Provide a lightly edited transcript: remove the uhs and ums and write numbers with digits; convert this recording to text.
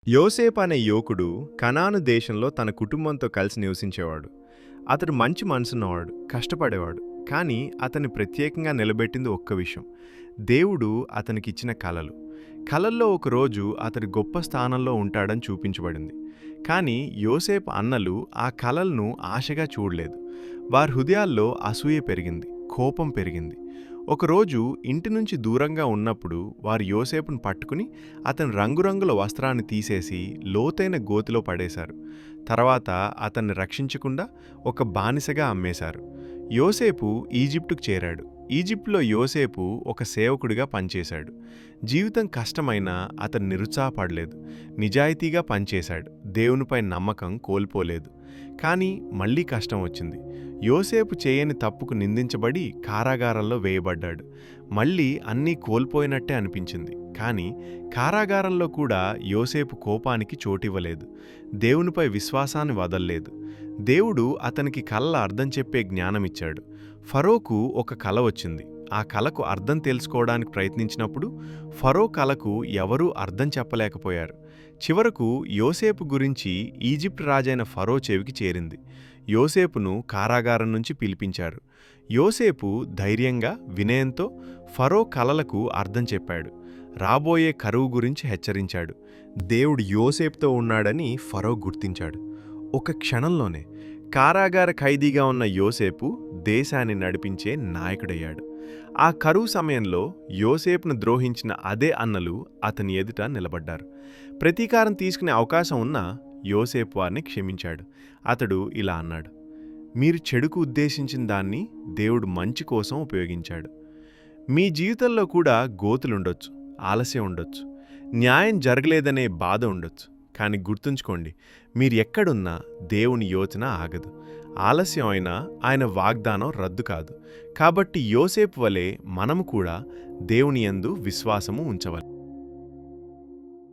యోసేపు అనే యువకుడు కనాను దేశంలో తన కుటుంబంతో కలిసి నివసించేవాడు. అతడు మంచి మనసున్నవాడు, కష్టపడేవాడు. కానీ అతన్ని ప్రత్యేకంగా నిలబెట్టింది ఒక్క విషయం: దేవుడు అతనికిచ్చిన కలలు. కలల్లో ఒకరోజు అతడు గొప్ప స్థానంలో ఉంటాడని చూపించబడింది. కానీ యోసేపు అన్నలు ఆ కలలను ఆశగా చూడలేదు. వారి హృదయాల్లో అసూయ పెరిగింది, కోపం పెరిగింది. ఒకరోజు ఇంటి నుంచి దూరంగా ఉన్నప్పుడు వారు యోసేపును పట్టుకుని అతని రంగురంగుల వస్త్రాన్ని తీసేసి లోతైన గోతిలో పడేశారు. తర్వాత అతన్ని రక్షించకుండా ఒక బానిసగా అమ్మేశారు. యోసేపు ఈజిప్టుకు చేరాడు. ఈజిప్టులో యోసేపు ఒక సేవకుడిగా పనిచేశాడు. జీవితం కష్టమైనా అతను నిరుత్సాహపడలేదు. నిజాయితీగా పనిచేశాడు. దేవునిపై నమ్మకం కోల్పోలేదు. కానీ మళ్లీ కష్టం వచ్చింది. యోసేపు చేయని తప్పుకు నిందించబడి కారాగారంలో వేయబడ్డాడు. మళ్లీ అన్నీ కోల్పోయినట్టే అనిపించింది. కానీ కారాగారంలో కూడా యోసేపు కోపానికి చోటివ్వలేదు. దేవునిపై విశ్వాసాన్ని వదల్లేదు. దేవుడు అతనికి కలల అర్థం చెప్పే జ్ఞానమిచ్చాడు. ఫరోకు ఒక కల వచ్చింది. ఆ కలకు అర్థం తెలుసుకోవడానికి ప్రయత్నించినప్పుడు ఫరో కలకు ఎవరూ అర్థం చెప్పలేకపోయారు. చివరకు యోసేపు గురించి ఈజిప్ట్ రాజైన ఫరో చెవికి చేరింది. యోసేపును కారాగారం నుంచి పిలిపించారు. యోసేపు ధైర్యంగా, వినయంతో ఫరో కలలకు అర్థం చెప్పాడు. రాబోయే కరువు గురించి హెచ్చరించాడు. దేవుడు యోసేపుతో ఉన్నాడని ఫరో గుర్తించాడు. ఒక క్షణంలోనే కారాగార ఖైదీగా ఉన్న యోసేపు దేశాన్ని నడిపించే నాయకుడయ్యాడు. ఆ కరువు సమయంలో యోసేపును ద్రోహించిన అదే అన్నలు అతని ఎదుట నిలబడ్డారు. ప్రతీకారం తీసుకునే అవకాశం ఉన్నా యోసేపు వారిని క్షమించాడు. అతడు ఇలా అన్నాడు: మీరు చెడుకు ఉద్దేశించిన దాన్ని దేవుడు మంచి కోసం ఉపయోగించాడు. మీ జీవితంలో కూడా గోతులుండొచ్చు, ఆలస్యం ఉండొచ్చు, న్యాయం జరగలేదనే బాధ ఉండొచ్చు. కానీ గుర్తుంచుకోండి, మీరు ఎక్కడున్నా దేవుని యోచన ఆగదు. ఆలస్యం అయినా ఆయన వాగ్దానం రద్దు కాదు. కాబట్టి యోసేపు వలె మనము కూడా దేవుని యందు విశ్వాసము ఉంచవాలి.